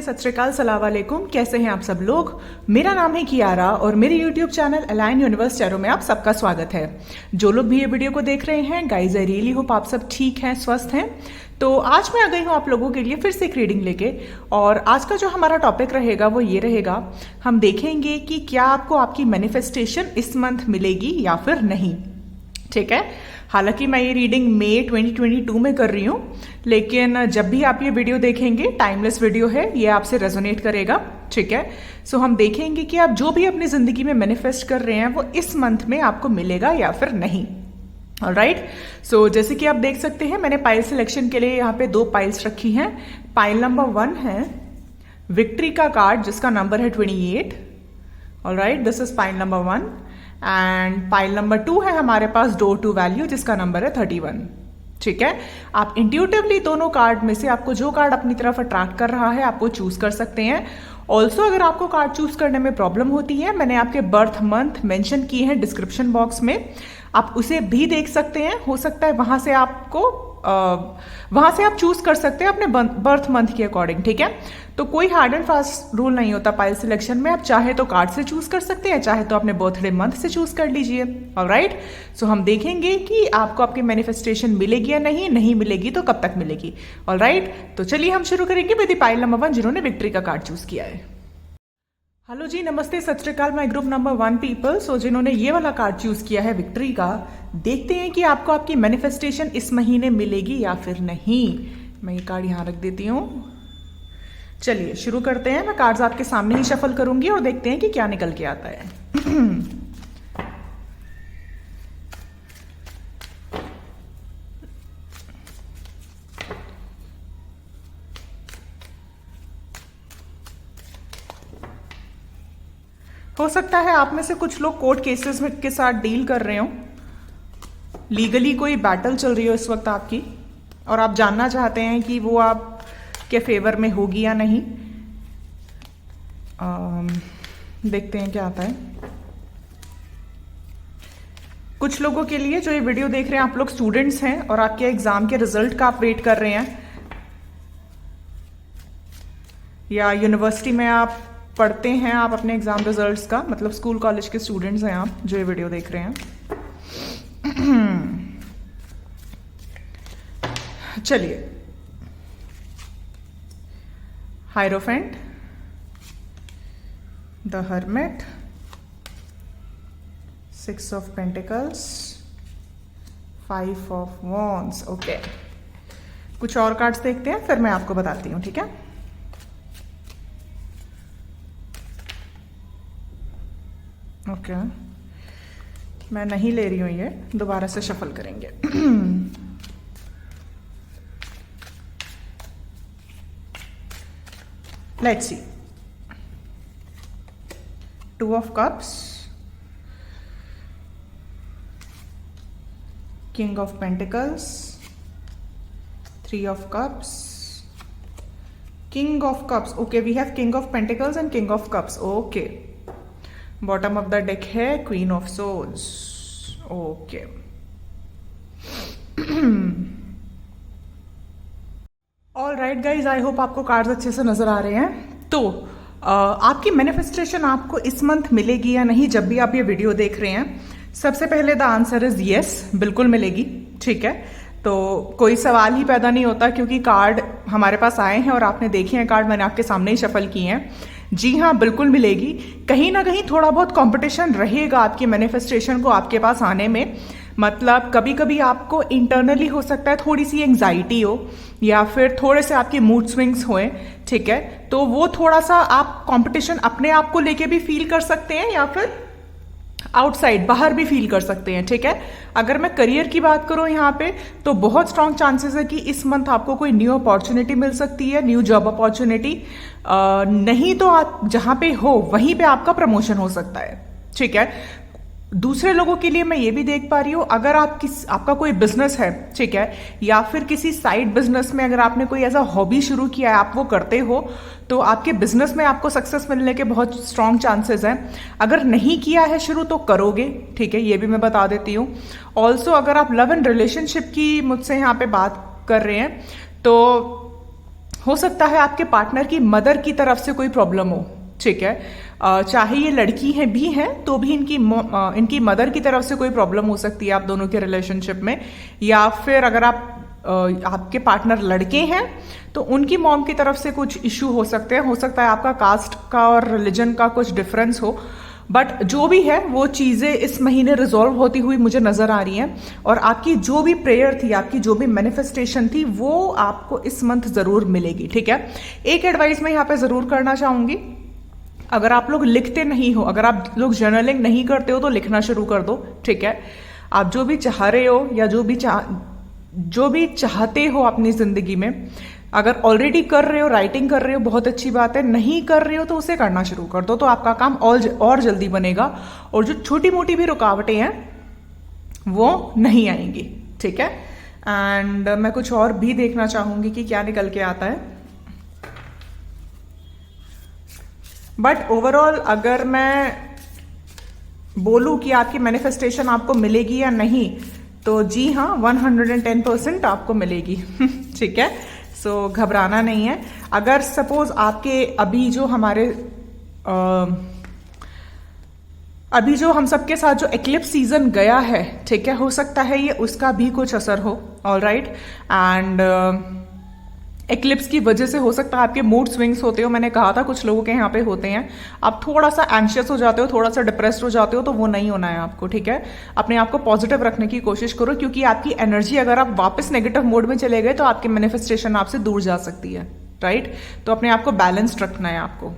सत श्री अकाल, सलाम वालेकुम। कैसे हैं आप सब लोग। मेरा नाम है कियारा और मेरे YouTube channel align universe Chairo में आप सबका स्वागत है। जो लोग भी ये वीडियो को देख रहे हैं, गाइज आई रियली होप आप सब ठीक हैं, स्वस्थ हैं। तो आज मैं आ गई हूँ आप लोगों के लिए फिर से एक रीडिंग लेके। और आज का जो हमारा टॉपिक रहेगा वो ये रहेगा, हम देखेंगे कि क्या आपको आपकी मैनिफेस्टेशन इस मंथ मिलेगी या फिर नहीं। ठीक है, हालांकि मैं ये रीडिंग मई 2022 में कर रही हूँ, लेकिन जब भी आप ये वीडियो देखेंगे, टाइमलेस वीडियो है, ये आपसे रेजोनेट करेगा। ठीक है, सो हम देखेंगे कि आप जो भी अपनी जिंदगी में मैनिफेस्ट कर रहे हैं वो इस मंथ में आपको मिलेगा या फिर नहीं। ऑलराइट, सो जैसे कि आप देख सकते हैं, मैंने पाइल सिलेक्शन के लिए यहाँ पे 2 पाइल्स रखी हैं। पाइल नंबर 1 है विक्ट्री का कार्ड जिसका नंबर है 28। Alright, this is pile number 1। And pile number 2 है हमारे पास डोर टू वैल्यू जिसका नंबर है 31। ठीक है, आप इंट्यूटिवली दोनों कार्ड में से आपको जो कार्ड अपनी तरफ अट्रैक्ट कर रहा है आप वो चूज कर सकते हैं। ऑल्सो अगर आपको कार्ड चूज करने में प्रॉब्लम होती है, मैंने आपके बर्थ मंथ मेंशन किए हैं डिस्क्रिप्शन बॉक्स में, आप उसे भी देख सकते हैं। हो सकता है वहां से आप चूज कर सकते हैं अपने बर्थ मंथ के अकॉर्डिंग। ठीक है, तो कोई हार्ड एंड फास्ट रूल नहीं होता पाइल सिलेक्शन में। आप चाहे तो कार्ड से चूज कर सकते हैं, चाहे तो अपने बर्थडे मंथ से चूज कर लीजिए। ऑलराइट, सो हम देखेंगे कि आपको आपकी मैनिफेस्टेशन मिलेगी या नहीं मिलेगी तो कब तक मिलेगी। ऑलराइट, तो चलिए हम शुरू करेंगे विद पाइल नंबर 1 जिन्होंने विक्ट्री का कार्ड चूज किया है। हेलो जी, नमस्ते, सत श्री अकाल, माई ग्रुप नंबर 1 पीपल। सो जिन्होंने ये वाला कार्ड चूज किया है विक्ट्री का, देखते हैं कि आपको आपकी मैनिफेस्टेशन इस महीने मिलेगी या फिर नहीं। मैं ये कार्ड यहां रख देती हूँ। चलिए शुरू करते हैं। मैं कार्ड्स आपके सामने ही शफल करूंगी और देखते हैं कि क्या निकल के आता है। हो सकता है आप में से कुछ लोग कोर्ट केसेस के साथ डील कर रहे हो, लीगली कोई बैटल चल रही हो इस वक्त आपकी, और आप जानना चाहते हैं कि वो आपके फेवर में होगी या नहीं। देखते हैं क्या आता है। कुछ लोगों के लिए जो ये वीडियो देख रहे हैं, आप लोग स्टूडेंट्स हैं और आपके एग्जाम के रिजल्ट का आप वेट कर रहे हैं, या यूनिवर्सिटी में आप पढ़ते हैं, आप अपने एग्जाम रिजल्ट्स का, मतलब स्कूल कॉलेज के स्टूडेंट्स हैं आप जो ये वीडियो देख रहे हैं। चलिए, hierophant, the hermit, 6 of pentacles, 5 of wands. Okay, कुछ और कार्ड्स देखते हैं फिर मैं आपको बताती हूँ। ठीक है, ओके, मैं नहीं ले रही हूं, ये दोबारा से शफल करेंगे। Let's see. 2 of cups, king of pentacles, 3 of cups, king of cups. Okay, we have king of pentacles and king of cups. Okay, bottom of the deck है queen of swords. Okay, all right guys, I hope आपको cards अच्छे से नजर आ रहे हैं। तो आपकी manifestation आपको इस मंथ मिलेगी या नहीं, जब भी आप ये वीडियो देख रहे हैं, सबसे पहले द आंसर इज यस, बिल्कुल मिलेगी। ठीक है, तो कोई सवाल ही पैदा नहीं होता, क्योंकि कार्ड हमारे पास आए हैं और आपने देखे हैं कार्ड, मैंने आपके सामने ही शफल किए हैं। जी हाँ, बिल्कुल मिलेगी। कहीं ना कहीं थोड़ा बहुत कंपटीशन रहेगा आपकी मैनिफेस्टेशन को आपके पास आने में। मतलब कभी कभी आपको इंटरनली हो सकता है थोड़ी सी एंग्जाइटी हो, या फिर थोड़े से आपके मूड स्विंग्स होए। ठीक है, तो वो थोड़ा सा आप कंपटीशन अपने आप को लेके भी फील कर सकते हैं, या फिर आउटसाइड बाहर भी फील कर सकते हैं। ठीक है, अगर मैं करियर की बात करूं यहाँ पे, तो बहुत स्ट्रांग चांसेस है कि इस मंथ आपको कोई न्यू अपॉर्चुनिटी मिल सकती है, न्यू जॉब अपॉर्चुनिटी। नहीं तो आप जहां पे हो वहीं पे आपका प्रमोशन हो सकता है। ठीक है, दूसरे लोगों के लिए मैं ये भी देख पा रही हूँ, अगर आपका कोई बिजनेस है, ठीक है, या फिर किसी साइड बिजनेस में अगर आपने कोई ऐसा हॉबी शुरू किया है, आप वो करते हो, तो आपके बिजनेस में आपको सक्सेस मिलने के बहुत स्ट्रांग चांसेस हैं। अगर नहीं किया है शुरू तो करोगे। ठीक है, ये भी मैं बता देती हूँ। ऑल्सो अगर आप लव एंड रिलेशनशिप की मुझसे यहाँ पे बात कर रहे हैं, तो हो सकता है आपके पार्टनर की मदर की तरफ से कोई प्रॉब्लम हो, ठीक है। चाहे ये लड़की है भी है तो भी इनकी मदर की तरफ से कोई प्रॉब्लम हो सकती है आप दोनों के रिलेशनशिप में, या फिर अगर आपके पार्टनर लड़के हैं तो उनकी मॉम की तरफ से कुछ इश्यू हो सकते हैं। हो सकता है आपका कास्ट का और रिलीजन का कुछ डिफरेंस हो, बट जो भी है वो चीजें इस महीने रिजॉल्व होती हुई मुझे नजर आ रही हैं। और आपकी जो भी प्रेयर थी, आपकी जो भी मैनिफेस्टेशन थी, वो आपको इस मंथ जरूर मिलेगी, ठीक है। एक एडवाइस मैं यहाँ पे जरूर करना चाहूंगी, अगर आप लोग लिखते नहीं हो, अगर आप लोग जर्नलिंग नहीं करते हो तो लिखना शुरू कर दो, ठीक है। आप जो भी चाह रहे हो या जो भी चाहते हो अपनी जिंदगी में, अगर ऑलरेडी कर रहे हो, राइटिंग कर रहे हो, बहुत अच्छी बात है। नहीं कर रहे हो तो उसे करना शुरू कर दो, तो आपका काम और जल्दी बनेगा और जो छोटी मोटी भी रुकावटें हैं वो नहीं आएंगी, ठीक है। एंड मैं कुछ और भी देखना चाहूंगी कि क्या निकल के आता है। बट ओवरऑल अगर मैं बोलूं कि आपकी मैनिफेस्टेशन आपको मिलेगी या नहीं, तो जी हाँ, 110% आपको मिलेगी ठीक है। सो घबराना नहीं है। अगर सपोज आपके अभी जो हम सबके साथ जो एक्लिप्स सीजन गया है, ठीक है, हो सकता है ये उसका भी कुछ असर हो, ऑलराइट। एंड एक्लिप्स की वजह से हो सकता है आपके मूड स्विंग्स होते हो, मैंने कहा था कुछ लोगों के यहाँ पे होते हैं। आप थोड़ा सा एंशियस हो जाते हो, थोड़ा सा डिप्रेस्ड हो जाते हो, तो वो नहीं होना है आपको, ठीक है। अपने आप को पॉजिटिव रखने की कोशिश करो, क्योंकि आपकी एनर्जी अगर आप वापस नेगेटिव मोड में चले गए तो आपकी मैनिफेस्टेशन आपसे दूर जा सकती है, राइट। तो अपने आप को बैलेंस्ड रखना है आपको।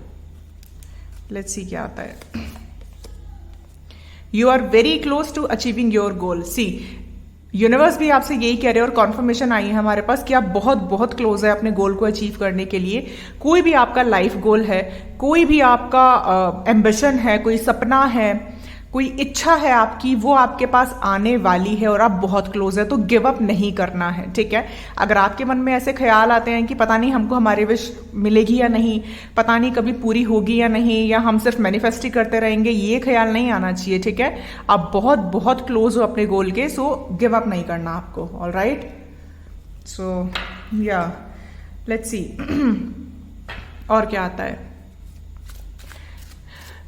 लेट्स सी क्या आता है। You are very close to achieving your goal. See, universe भी आपसे यही कह रहे हैं और कॉन्फर्मेशन आई है हमारे पास कि आप बहुत बहुत क्लोज है अपने गोल को अचीव करने के लिए। कोई भी आपका लाइफ गोल है, कोई भी आपका एम्बिशन है, कोई सपना है, कोई इच्छा है आपकी, वो आपके पास आने वाली है और आप बहुत क्लोज है। तो गिव अप नहीं करना है, ठीक है। अगर आपके मन में ऐसे ख्याल आते हैं कि पता नहीं हमको हमारी विश मिलेगी या नहीं, पता नहीं कभी पूरी होगी या नहीं, या हम सिर्फ मैनिफेस्ट ही करते रहेंगे, ये ख्याल नहीं आना चाहिए, ठीक है। आप बहुत बहुत क्लोज हो अपने गोल के, सो गिव अप नहीं करना आपको, ऑलराइट। सो या लेट्स सी और क्या आता है।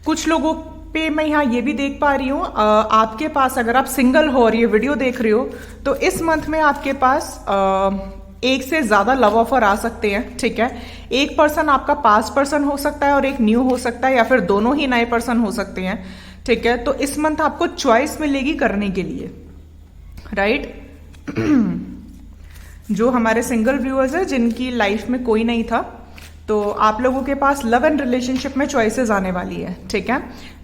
कुछ लोगों पे मैं यहाँ ये भी देख पा रही हूँ, आपके पास अगर आप सिंगल हो और ये वीडियो देख रहे हो, तो इस मंथ में आपके पास एक से ज्यादा लव ऑफर आ सकते हैं, ठीक है। एक पर्सन आपका पास्ट पर्सन हो सकता है और एक न्यू हो सकता है, या फिर दोनों ही नए पर्सन हो सकते हैं, ठीक है। तो इस मंथ आपको चॉइस मिलेगी करने के लिए, राइट। जो हमारे सिंगल व्यूअर्स है जिनकी लाइफ में कोई नहीं था, तो आप लोगों के पास लव एंड रिलेशनशिप में चॉइसेस आने वाली है, ठीक है।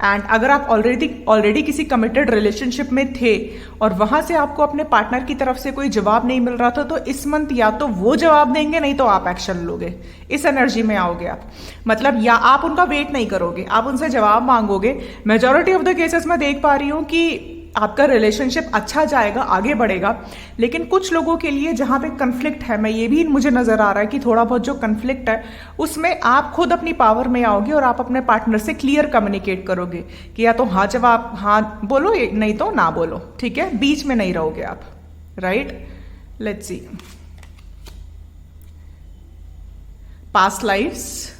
एंड अगर आप ऑलरेडी किसी कमिटेड रिलेशनशिप में थे और वहां से आपको अपने पार्टनर की तरफ से कोई जवाब नहीं मिल रहा था, तो इस मंथ या तो वो जवाब देंगे, नहीं तो आप एक्शन लोगे। इस एनर्जी में आओगे आप, मतलब या आप उनका वेट नहीं करोगे, आप उनसे जवाब मांगोगे। मेजॉरिटी ऑफ द केसेस में देख पा रही हूं कि आपका रिलेशनशिप अच्छा जाएगा, आगे बढ़ेगा। लेकिन कुछ लोगों के लिए जहां पे कन्फ्लिक्ट है, मैं ये भी मुझे नजर आ रहा है कि थोड़ा बहुत जो कन्फ्लिक्ट है उसमें आप खुद अपनी पावर में आओगे और आप अपने पार्टनर से क्लियर कम्युनिकेट करोगे कि या तो हाँ जवाब हाँ बोलो, नहीं तो ना बोलो, ठीक है। बीच में नहीं रहोगे आप, right. Let's see past lives.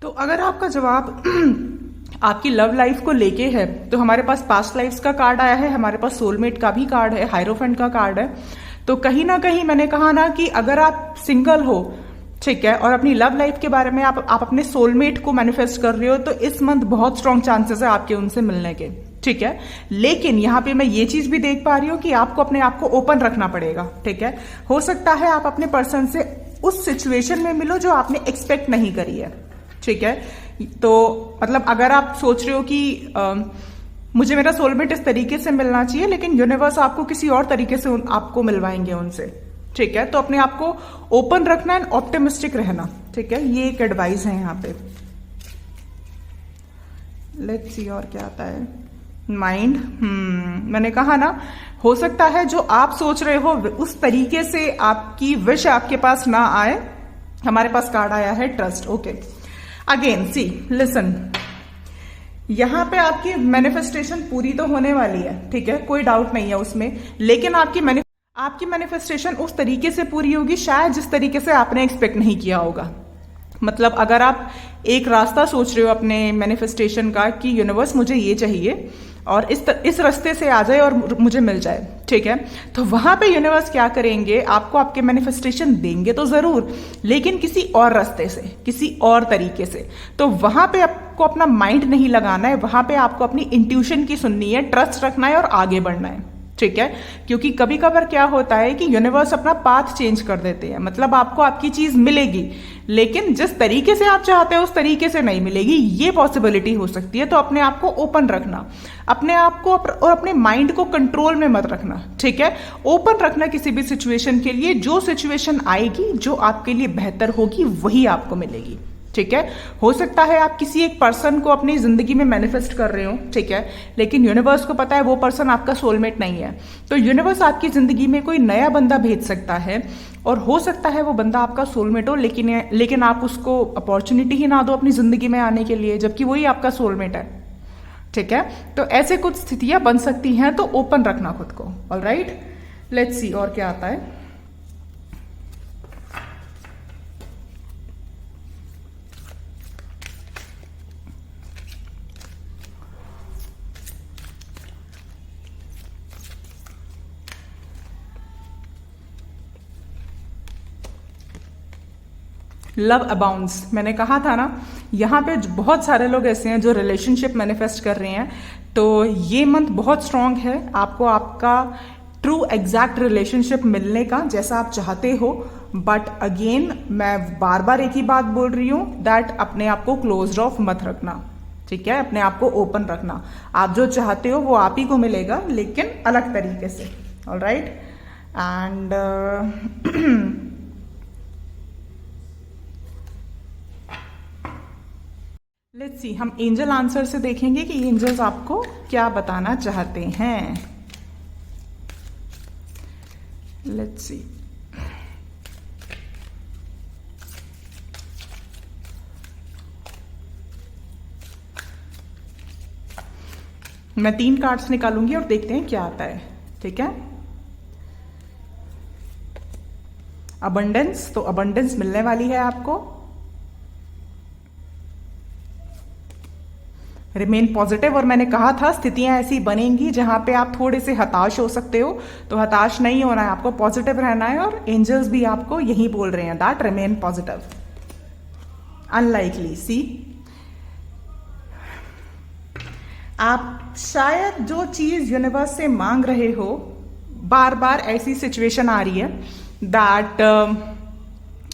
तो अगर आपका जवाब आपकी लव लाइफ को लेके है, तो हमारे पास पास्ट लाइफ्स का कार्ड आया है, हमारे पास सोलमेट का भी कार्ड है, हायरोफेंट का कार्ड है। तो कहीं ना कहीं मैंने कहा ना कि अगर आप सिंगल हो, ठीक है, और अपनी लव लाइफ के बारे में आप अपने सोलमेट को मैनिफेस्ट कर रहे हो, तो इस मंथ बहुत स्ट्रांग चांसेस है आपके उनसे मिलने के, ठीक है। लेकिन यहां पे मैं ये चीज भी देख पा रही हूं कि आपको अपने आप को ओपन रखना पड़ेगा, ठीक है। हो सकता है आप अपने पर्सन से उस सिचुएशन में मिलो जो आपने एक्सपेक्ट नहीं करी है, ठीक है। तो मतलब अगर आप सोच रहे हो कि मुझे मेरा सोलमेट इस तरीके से मिलना चाहिए, लेकिन यूनिवर्स आपको किसी और तरीके से आपको मिलवाएंगे उनसे, ठीक है। तो अपने आप को ओपन रखना एंड ऑप्टिमिस्टिक रहना, ठीक है। ये एक एडवाइस है यहाँ पे। लेट्स सी और क्या आता है। माइंड, मैंने कहा ना, हो सकता है जो आप सोच रहे हो उस तरीके से आपकी विश आपके पास ना आए। हमारे पास कार्ड आया है ट्रस्ट, ओके। अगेन सी लिसन, यहां पे आपकी मैनिफेस्टेशन पूरी तो होने वाली है, ठीक है, कोई डाउट नहीं है उसमें। लेकिन आपकी आपकी मैनिफेस्टेशन उस तरीके से पूरी होगी शायद जिस तरीके से आपने एक्सपेक्ट नहीं किया होगा। मतलब अगर आप एक रास्ता सोच रहे हो अपने मैनिफेस्टेशन का कि यूनिवर्स मुझे ये चाहिए और इस रास्ते से आ जाए और मुझे मिल जाए, ठीक है, तो वहां पे यूनिवर्स क्या करेंगे, आपको आपके मैनिफेस्टेशन देंगे तो जरूर, लेकिन किसी और रास्ते से, किसी और तरीके से। तो वहां पे आपको अपना माइंड नहीं लगाना है, वहां पे आपको अपनी इंट्यूशन की सुननी है, ट्रस्ट रखना है और आगे बढ़ना है, ठीक है। क्योंकि कभी कभार क्या होता है कि यूनिवर्स अपना पाथ चेंज कर देते हैं। मतलब आपको आपकी चीज मिलेगी लेकिन जिस तरीके से आप चाहते हो उस तरीके से नहीं मिलेगी, ये पॉसिबिलिटी हो सकती है। तो अपने आप को ओपन रखना, अपने आप को और अपने माइंड को कंट्रोल में मत रखना, ठीक है। ओपन रखना किसी भी सिचुएशन के लिए, जो सिचुएशन आएगी जो आपके लिए बेहतर होगी वही आपको मिलेगी, ठीक है। हो सकता है आप किसी एक पर्सन को अपनी जिंदगी में मैनिफेस्ट कर रहे हो, ठीक है, लेकिन यूनिवर्स को पता है वो पर्सन आपका सोलमेट नहीं है। तो यूनिवर्स आपकी जिंदगी में कोई नया बंदा भेज सकता है और हो सकता है वो बंदा आपका सोलमेट हो, लेकिन आप उसको अपॉर्चुनिटी ही ना दो अपनी जिंदगी में आने के लिए, जबकि वही आपका सोलमेट है, ठीक है। तो ऐसे कुछ स्थितियां बन सकती हैं, तो ओपन रखना खुद को। ऑलराइट, लेट्स सी और क्या आता है। लव अबाउंड्स, मैंने कहा था ना, यहाँ पे बहुत सारे लोग ऐसे हैं जो रिलेशनशिप मैनिफेस्ट कर रहे हैं। तो ये मंथ बहुत स्ट्रांग है, आपको आपका ट्रू एग्जैक्ट रिलेशनशिप मिलने का जैसा आप चाहते हो। बट अगेन मैं बार बार एक ही बात बोल रही हूँ, दैट अपने आप को क्लोज्ड ऑफ मत रखना, ठीक है। अपने आप को ओपन रखना, आप जो चाहते हो वो आप ही को मिलेगा, लेकिन अलग तरीके से। ऑलराइट, एंड लेट्स सी, हम एंजल आंसर से देखेंगे कि एंजल्स आपको क्या बताना चाहते हैं। लेट्स सी, मैं 3 कार्ड्स निकालूंगी और देखते हैं क्या आता है, ठीक है। अबंडेंस, तो अबंडेंस मिलने वाली है आपको। रिमेन पॉजिटिव, और मैंने कहा था स्थितियां ऐसी बनेंगी जहां पे आप थोड़े से हताश हो सकते हो, तो हताश नहीं होना है, आपको पॉजिटिव रहना है। और एंजल्स भी आपको यही बोल रहे हैं, दैट रिमेन पॉजिटिव। अनलाइकली, सी, आप शायद जो चीज यूनिवर्स से मांग रहे हो, बार बार ऐसी सिचुएशन आ रही है दैट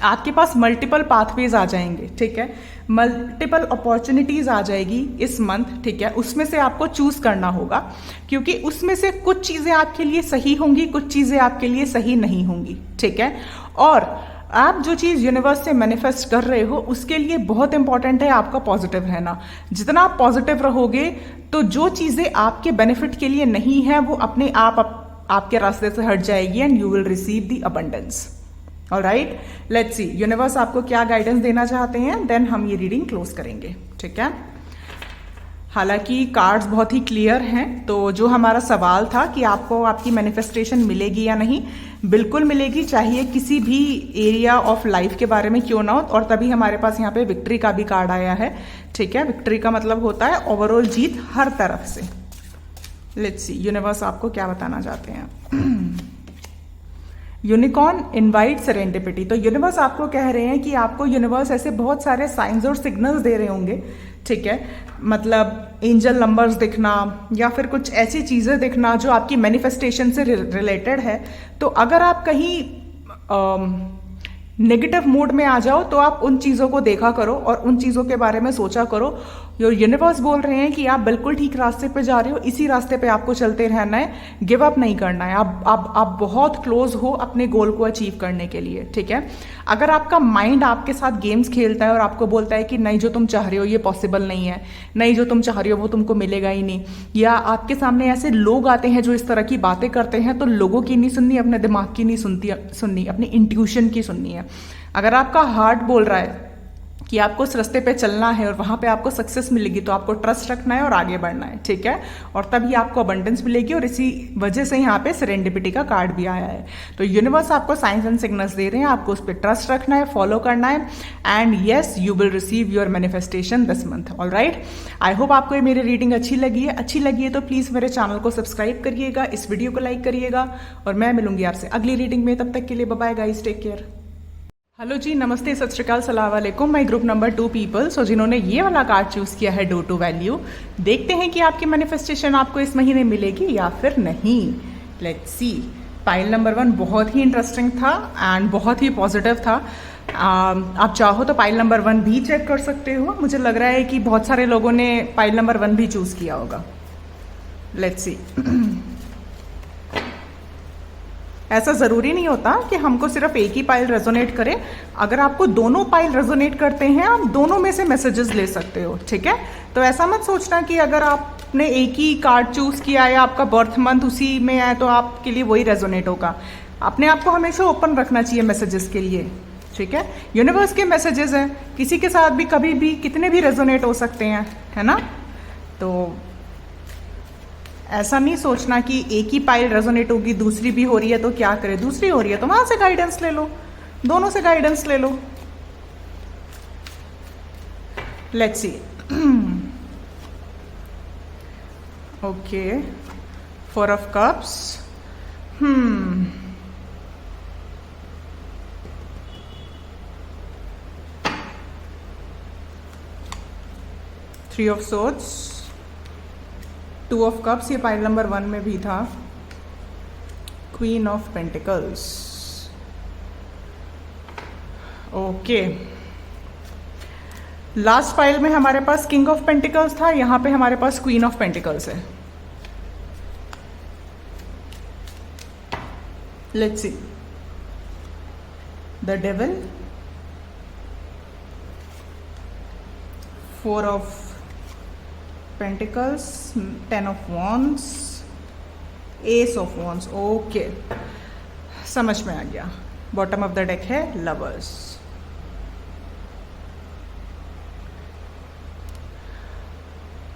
आपके पास मल्टीपल पाथवेज आ जाएंगे, ठीक है, मल्टीपल अपॉर्चुनिटीज आ जाएगी इस मंथ, ठीक है। उसमें से आपको चूज करना होगा, क्योंकि उसमें से कुछ चीजें आपके लिए सही होंगी, कुछ चीजें आपके लिए सही नहीं होंगी, ठीक है। और आप जो चीज यूनिवर्स से मैनिफेस्ट कर रहे हो उसके लिए बहुत इंपॉर्टेंट है आपका पॉजिटिव रहना। जितना आप पॉजिटिव रहोगे तो जो चीजें आपके बेनिफिट के लिए नहीं है वो अपने आप आपके रास्ते से हट जाएगी and you will receive the abundance. Alright, let's see universe आपको क्या गाइडेंस देना चाहते हैं, देन हम ये रीडिंग क्लोज करेंगे, ठीक है। हालांकि कार्ड्स बहुत ही क्लियर हैं, तो जो हमारा सवाल था कि आपको आपकी मैनिफेस्टेशन मिलेगी या नहीं, बिल्कुल मिलेगी, चाहिए किसी भी एरिया ऑफ लाइफ के बारे में क्यों ना हो। और तभी हमारे पास यहाँ पे विक्ट्री का भी कार्ड आया है, ठीक है। विक्ट्री का मतलब होता है ओवरऑल जीत हर तरफ से। लेट्स सी यूनिवर्स आपको क्या बताना चाहते हैं। यूनिकॉर्न इनवाइट सेरेंडिपिटी, तो यूनिवर्स आपको कह रहे हैं कि आपको यूनिवर्स ऐसे बहुत सारे साइंस और सिग्नल्स दे रहे होंगे, ठीक है। मतलब एंजल नंबर्स दिखना या फिर कुछ ऐसी चीजें दिखना जो आपकी मैनिफेस्टेशन से रिलेटेड है। तो अगर आप कहीं नेगेटिव मूड में आ जाओ तो आप उन चीजों को देखा करो और उन चीजों के बारे में सोचा करो। यूनिवर्स बोल रहे हैं कि आप बिल्कुल ठीक रास्ते पे जा रहे हो, इसी रास्ते पे आपको चलते रहना है, गिव अप नहीं करना है। आप बहुत क्लोज हो अपने गोल को अचीव करने के लिए, ठीक है। अगर आपका माइंड आपके साथ गेम्स खेलता है और आपको बोलता है कि नहीं जो तुम चाह रहे हो ये पॉसिबल नहीं है, नहीं जो तुम चाह रहे हो वो तुमको मिलेगा ही नहीं, या आपके सामने ऐसे लोग आते हैं जो इस तरह की बातें करते हैं, तो लोगों की नहीं सुननी, अपने दिमाग की नहीं सुननी, अपनी इंट्यूशन की सुननी है। अगर आपका हार्ट बोल रहा है कि आपको उस रास्ते पे चलना है और वहाँ पे आपको सक्सेस मिलेगी, तो आपको ट्रस्ट रखना है और आगे बढ़ना है, ठीक है। और तभी आपको अबंडेंस मिलेगी, और इसी वजह से यहाँ पे सेरेंडिपिटी का कार्ड भी आया है। तो यूनिवर्स आपको साइंस एंड सिग्नल्स दे रहे हैं, आपको उस पर ट्रस्ट रखना है, फॉलो करना है, and yes you will receive your manifestation this month. Alright, I hope आपको ये मेरी रीडिंग अच्छी लगी है तो प्लीज़ मेरे चैनल को सब्सक्राइब करिएगा, इस वीडियो को लाइक करिएगा, और मैं मिलूंगी आपसे अगली रीडिंग में। तब तक के लिए bye bye guys, take care. Hello ji, नमस्ते, सत श्री अकाल, सलाम वालेकुम। My group number 2 people, so जिन्होंने ये वाला कार्ड चूज किया है डू टू वैल्यू, देखते हैं कि आपकी मैनिफेस्टेशन आपको इस महीने मिलेगी या फिर नहीं। Let's see. पाइल नंबर 1 बहुत ही इंटरेस्टिंग था एंड बहुत ही पॉजिटिव था। आप चाहो तो पाइल नंबर 1 भी चेक कर सकते हो। मुझे लग रहा है कि बहुत सारे लोगों ने पाइल नंबर 1 भी चूज किया होगा। Let's see. ऐसा ज़रूरी नहीं होता कि हमको सिर्फ एक ही पाइल रेजोनेट करे। अगर आपको दोनों पाइल रेजोनेट करते हैं, आप दोनों में से मैसेजेस ले सकते हो, ठीक है। तो ऐसा मत सोचना कि अगर आपने एक ही कार्ड चूज किया है, आपका बर्थ मंथ उसी में है, तो आपके लिए वही रेजोनेट होगा। अपने आप को हमेशा ओपन रखना चाहिए मैसेजेस के लिए, ठीक है। यूनिवर्स के मैसेजेस हैं, किसी के साथ भी कभी भी कितने भी रेजोनेट हो सकते हैं, है ना। तो ऐसा नहीं सोचना कि एक ही पाइल रेजोनेट होगी, दूसरी भी हो रही है तो क्या करें, दूसरी हो रही है तो वहां से गाइडेंस ले लो, दोनों से गाइडेंस ले लो। Let's see. Okay, 4 of cups, 3 of swords, 2 of cups, ये पाइल नंबर 1 में भी था, queen of pentacles. Okay, last pile में हमारे पास किंग ऑफ पेंटिकल्स था, यहां पे हमारे पास क्वीन ऑफ पेंटिकल्स है। Let's see. The devil, 4 of pentacles, 10 of wands, S of wands. Okay, समझ में आ गया। बॉटम ऑफ द डेक है lovers.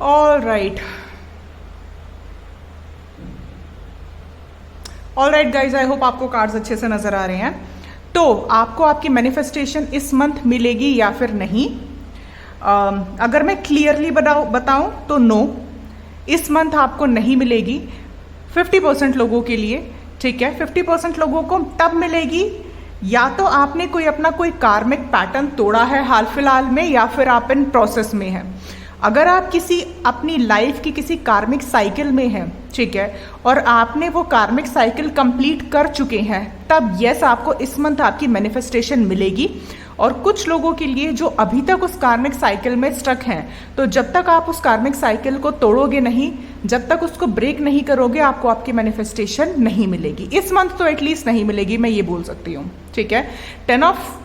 All right guys, I hope आपको कार्ड्स अच्छे से नजर आ रहे हैं। तो आपको आपकी मैनिफेस्टेशन इस मंथ मिलेगी या फिर नहीं। अगर मैं क्लियरली बताऊं तो नो, इस मंथ आपको नहीं मिलेगी 50% लोगों के लिए, ठीक है। 50% लोगों को तब मिलेगी या तो आपने अपना कोई कार्मिक पैटर्न तोड़ा है हाल फिलहाल में, या फिर आप इन प्रोसेस में हैं। अगर आप किसी अपनी लाइफ की किसी कार्मिक साइकिल में हैं, ठीक है, और आपने वो कार्मिक साइकिल कंप्लीट कर चुके हैं, तब यस आपको इस मंथ आपकी मैनिफेस्टेशन मिलेगी। और कुछ लोगों के लिए जो अभी तक उस कार्मिक साइकिल में स्टक हैं, तो जब तक आप उस कार्मिक साइकिल को तोड़ोगे नहीं, जब तक उसको ब्रेक नहीं करोगे, आपको आपकी मैनिफेस्टेशन नहीं मिलेगी इस मंथ, तो एटलीस्ट नहीं मिलेगी, मैं ये बोल सकती हूँ, ठीक है। 10 ऑफ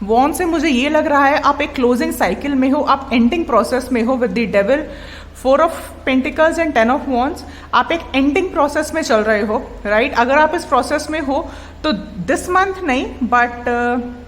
वॉन्ड से मुझे ये लग रहा है आप एक क्लोजिंग साइकिल में हो, आप एंडिंग प्रोसेस में हो with the devil. 4 of pentacles and 10 of wands, आप एक एंडिंग प्रोसेस में चल रहे हो, राइट। अगर आप इस प्रोसेस में हो तो दिस मंथ नहीं, बट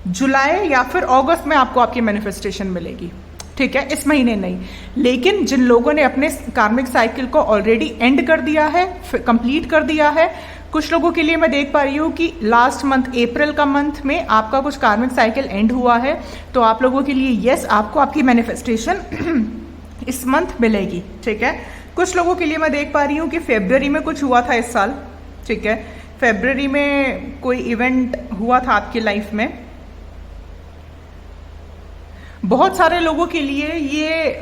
जुलाई या फिर अगस्त में आपको आपकी मैनिफेस्टेशन मिलेगी, ठीक है, इस महीने नहीं। लेकिन जिन लोगों ने अपने कार्मिक साइकिल को ऑलरेडी एंड कर दिया है, कंप्लीट कर दिया है, कुछ लोगों के लिए मैं देख पा रही हूँ कि लास्ट मंथ अप्रैल का मंथ में आपका कुछ कार्मिक साइकिल एंड हुआ है, तो आप लोगों के लिए यस आपको आपकी मैनिफेस्टेशन इस मंथ मिलेगी, ठीक है। कुछ लोगों के लिए मैं देख पा रही हूँ कि फरवरी में कुछ हुआ था इस साल, ठीक है, फरवरी में कोई इवेंट हुआ था आपकी लाइफ में। बहुत सारे लोगों के लिए ये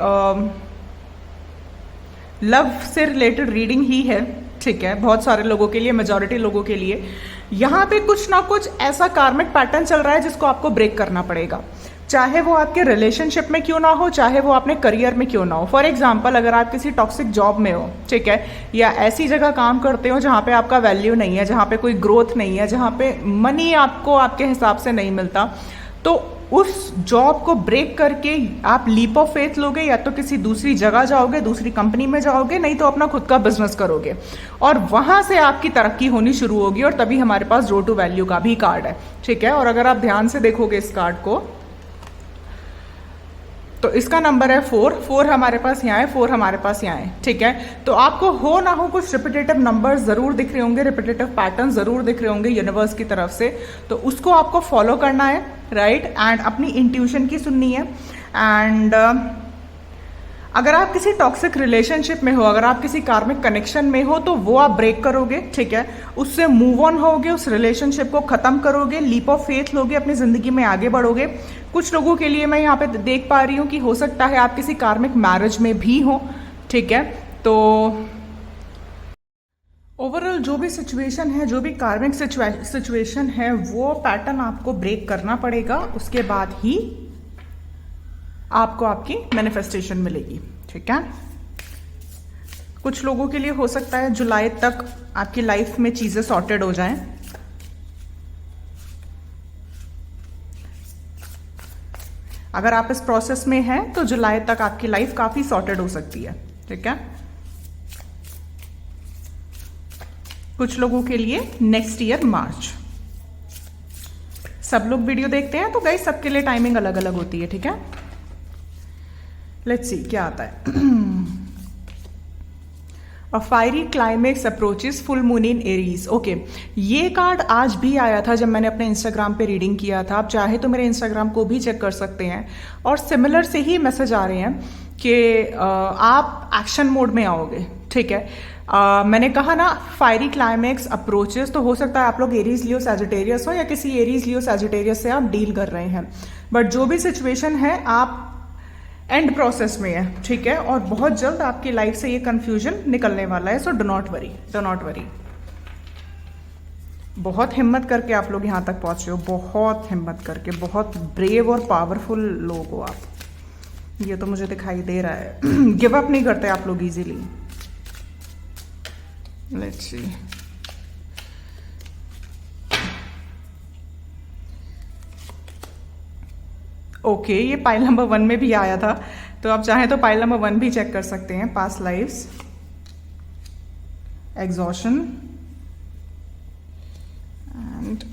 लव से रिलेटेड रीडिंग ही है, ठीक है। बहुत सारे लोगों के लिए, मेजॉरिटी लोगों के लिए यहाँ पे कुछ ना कुछ ऐसा कार्मिक पैटर्न चल रहा है जिसको आपको ब्रेक करना पड़ेगा, चाहे वो आपके रिलेशनशिप में क्यों ना हो, चाहे वो अपने करियर में क्यों ना हो। फॉर एग्जाम्पल, अगर आप किसी टॉक्सिक जॉब में हो, ठीक है, या ऐसी जगह काम करते हो जहाँ पे आपका वैल्यू नहीं है, जहाँ पे कोई ग्रोथ नहीं है, जहाँ पे मनी आपको आपके हिसाब से नहीं मिलता, तो उस जॉब को ब्रेक करके आप लीप ऑफ फेथ लोगे, या तो किसी दूसरी जगह जाओगे, दूसरी कंपनी में जाओगे, नहीं तो अपना खुद का बिजनेस करोगे और वहां से आपकी तरक्की होनी शुरू होगी। और तभी हमारे पास रो टू वैल्यू का भी कार्ड है, ठीक है। और अगर आप ध्यान से देखोगे इस कार्ड को तो इसका नंबर है 4 हमारे पास यहाँ है, 4 हमारे पास यहाँ है, ठीक है। तो आपको हो ना हो कुछ रिपीटेटिव नंबर्स जरूर दिख रहे होंगे, रिपीटेटिव पैटर्न जरूर दिख रहे होंगे यूनिवर्स की तरफ से, तो उसको आपको फॉलो करना है, राइट। एंड अपनी इंट्यूशन की सुननी है। एंड अगर आप किसी टॉक्सिक रिलेशनशिप में हो, अगर आप किसी कार्मिक कनेक्शन में हो, तो वो आप ब्रेक करोगे, ठीक है। उससे मूव ऑन होगे, उस रिलेशनशिप को खत्म करोगे, लीप ऑफ फेथ लोगे, अपनी जिंदगी में आगे बढ़ोगे। कुछ लोगों के लिए मैं यहाँ पे देख पा रही हूँ कि हो सकता है आप किसी कार्मिक मैरिज में भी हो, ठीक है। तो ओवरऑल जो भी सिचुएशन है, जो भी कार्मिक सिचुएशन है, वो पैटर्न आपको ब्रेक करना पड़ेगा, उसके बाद ही आपको आपकी मैनिफेस्टेशन मिलेगी, ठीक है। कुछ लोगों के लिए हो सकता है जुलाई तक आपकी लाइफ में चीजें सॉर्टेड हो जाएं। अगर आप इस प्रोसेस में हैं तो जुलाई तक आपकी लाइफ काफी सॉर्टेड हो सकती है, ठीक है। कुछ लोगों के लिए नेक्स्ट ईयर मार्च। सब लोग वीडियो देखते हैं तो गाइस सबके लिए टाइमिंग अलग अलग होती है, ठीक है। लेट्स सी क्या आता है। A fiery climax approaches full moon in Aries. Okay, ये कार्ड आज भी आया था जब मैंने अपने इंस्टाग्राम पे रीडिंग किया था। आप चाहे तो मेरे इंस्टाग्राम को भी चेक कर सकते हैं। और सिमिलर से ही मैसेज आ रहे हैं कि आप एक्शन मोड में आओगे, ठीक है। मैंने कहा ना फायरी क्लाइमेक्स अप्रोचेस, तो हो सकता है आप लोग एरीज लियो सैजिटेरियस हो या किसी एरीज लियो सैजिटेरियस से आप डील कर रहे हैं। बट जो भी सिचुएशन है आप एंड प्रोसेस में है, ठीक है। और बहुत जल्द आपकी लाइफ से ये कंफ्यूजन निकलने वाला है। So do not worry, do not worry. बहुत हिम्मत करके आप लोग यहाँ तक पहुंचे हो, बहुत हिम्मत करके, बहुत ब्रेव और पावरफुल लोग हो आप, ये तो मुझे दिखाई दे रहा है। गिव अप नहीं करते आप लोग इजीली। Let's see. ओके, ये पाइल नंबर 1 में भी आया था, तो आप चाहें तो पाइल नंबर 1 भी चेक कर सकते हैं। Past lives, exhaustion and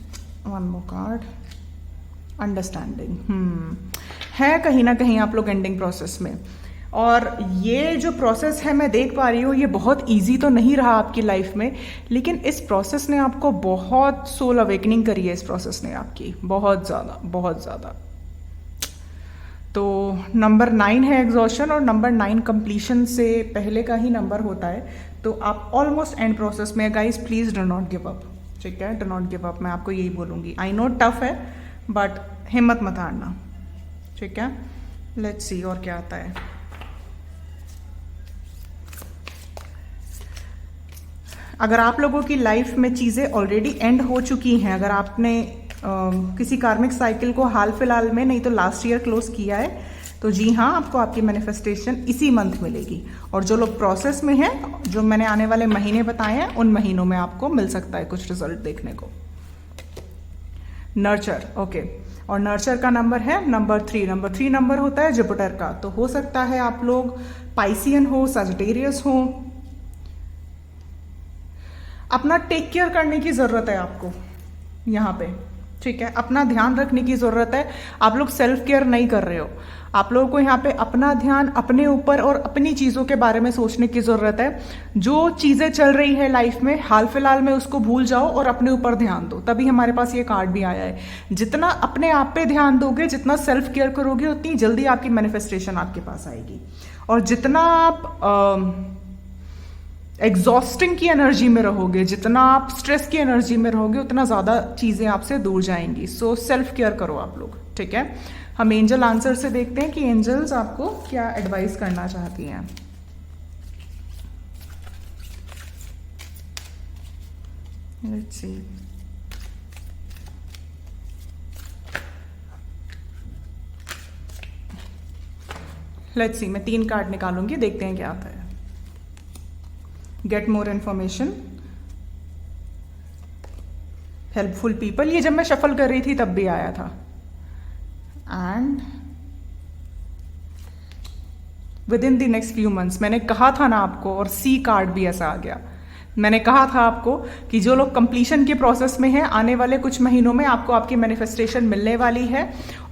one more card, understanding. है कहीं ना कहीं आप लोग एंडिंग प्रोसेस में। और ये जो प्रोसेस है मैं देख पा रही हूँ, ये बहुत इजी तो नहीं रहा आपकी लाइफ में, लेकिन इस प्रोसेस ने आपको बहुत सोल अवेकनिंग करी है। इस प्रोसेस ने आपकी बहुत ज़्यादा, बहुत ज़्यादा। तो नंबर 9 है एग्जॉशन, और नंबर 9 कंप्लीशन से पहले का ही नंबर होता है। तो आप ऑलमोस्ट एंड प्रोसेस में। Guys please do not give up, ठीक है। डो नॉट गिव अप, मैं आपको यही बोलूँगी। आई नो टफ है बट हिम्मत मत हारना, ठीक है। लेट्स सी और क्या आता है। अगर आप लोगों की लाइफ में चीज़ें ऑलरेडी एंड हो चुकी हैं, अगर आपने किसी कार्मिक साइकिल को हाल फिलहाल में, नहीं तो लास्ट ईयर क्लोज किया है, तो जी हाँ, आपको आपकी मैनिफेस्टेशन इसी मंथ मिलेगी। और जो लोग प्रोसेस में हैं, जो मैंने आने वाले महीने बताए हैं, उन महीनों में आपको मिल सकता है कुछ रिजल्ट देखने को। Nurture, okay. और नर्चर का नंबर है नंबर 3। नंबर 3 नंबर होता है जुपिटर का। तो हो सकता है आप लोग पाइसियन हो, सजिटेरियस हो। अपना टेक केयर करने की जरूरत है आपको यहाँ पे, ठीक है। अपना ध्यान रखने की जरूरत है। आप लोग सेल्फ केयर नहीं कर रहे हो। आप लोगों को यहाँ पे अपना ध्यान अपने ऊपर और अपनी चीजों के बारे में सोचने की जरूरत है। जो चीजें चल रही है लाइफ में हाल फिलहाल में, उसको भूल जाओ और अपने ऊपर ध्यान दो। तभी हमारे पास ये कार्ड भी आया है। जितना अपने आप पे ध्यान दोगे, जितना सेल्फ केयर करोगे, उतनी जल्दी आपकी मैनिफेस्टेशन आपके पास आएगी। और जितना आप एग्जॉस्टिंग की एनर्जी में रहोगे, जितना आप स्ट्रेस की एनर्जी में रहोगे, उतना ज़्यादा चीज़ें आपसे दूर जाएंगी। सो सेल्फ केयर करो आप लोग, ठीक है। हम एंजल आंसर से देखते हैं कि एंजल्स आपको क्या एडवाइस करना चाहती हैं। Let's see. लेट्स सी, मैं 3 कार्ड निकालूंगी, देखते हैं क्या आता है। Get more information, helpful people, ये जब मैं शफल कर रही थी तब भी आया था। And with in the next few months, मैंने कहा था ना आपको, और सी कार्ड भी ऐसा आ गया। मैंने कहा था आपको कि जो लोग कंप्लीशन के प्रोसेस में हैं, आने वाले कुछ महीनों में आपको आपकी मैनिफेस्टेशन मिलने वाली है,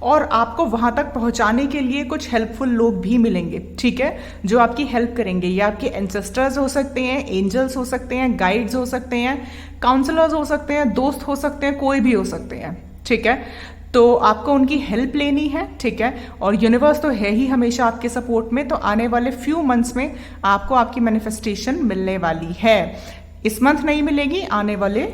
और आपको वहां तक पहुंचाने के लिए कुछ हेल्पफुल लोग भी मिलेंगे, ठीक है, जो आपकी हेल्प करेंगे। ये आपके एंसेस्टर्स हो सकते हैं, एंजल्स हो सकते हैं, गाइड्स हो सकते हैं, काउंसलर्स हो सकते हैं, दोस्त हो सकते हैं, कोई भी हो सकते हैं, ठीक है। तो आपको उनकी हेल्प लेनी है, ठीक है, और यूनिवर्स तो है ही हमेशा आपके सपोर्ट में। तो आने वाले फ्यू मंथ्स में आपको आपकी मैनिफेस्टेशन मिलने वाली है। इस मंथ नहीं मिलेगी, आने वाले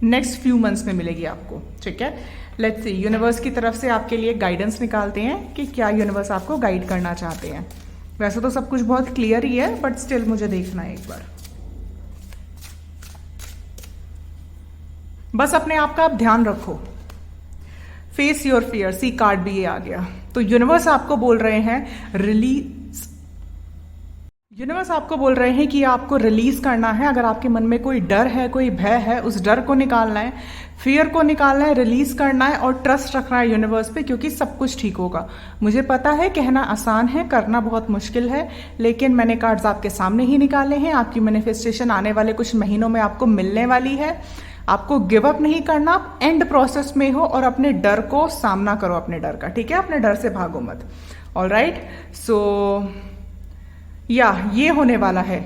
नेक्स्ट फ्यू मंथ्स में मिलेगी आपको, ठीक है। लेट्स सी, यूनिवर्स की तरफ से आपके लिए गाइडेंस निकालते हैं कि क्या यूनिवर्स आपको गाइड करना चाहते हैं। वैसे तो सब कुछ बहुत क्लियर ही है, बट स्टिल मुझे देखना है एक बार। बस अपने आप का आप ध्यान रखो। Face your fear, see card भी ये आ गया। तो यूनिवर्स आपको बोल रहे हैं रिलीज, यूनिवर्स आपको बोल रहे हैं कि आपको रिलीज करना है। अगर आपके मन में कोई डर है, कोई भय है, उस डर को निकालना है, फियर को निकालना है, रिलीज करना है और ट्रस्ट रखना है यूनिवर्स पे, क्योंकि सब कुछ ठीक होगा। मुझे पता है कहना आसान है, करना बहुत मुश्किल है, लेकिन मैंने कार्ड्स आपके सामने ही निकाले हैं। आपकी मैनिफेस्टेशन आने वाले कुछ महीनों में आपको मिलने वाली है। आपको गिव अप नहीं करना, एंड प्रोसेस में हो, और अपने डर को सामना करो, अपने डर का, ठीक है, अपने डर से भागो मत। ऑलराइट, सो ये होने वाला है।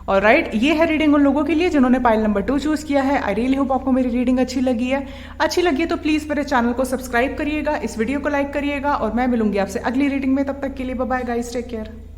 ऑलराइट, ये है रीडिंग उन लोगों के लिए जिन्होंने पाइल नंबर 2 चूज किया है। आई रियली होप आपको मेरी रीडिंग अच्छी लगी है। अच्छी लगी है तो प्लीज मेरे चैनल को सब्सक्राइब करिएगा, इस वीडियो को लाइक करिएगा, और मैं मिलूंगी आपसे अगली रीडिंग में। तब तक के लिए bye bye guys, take care.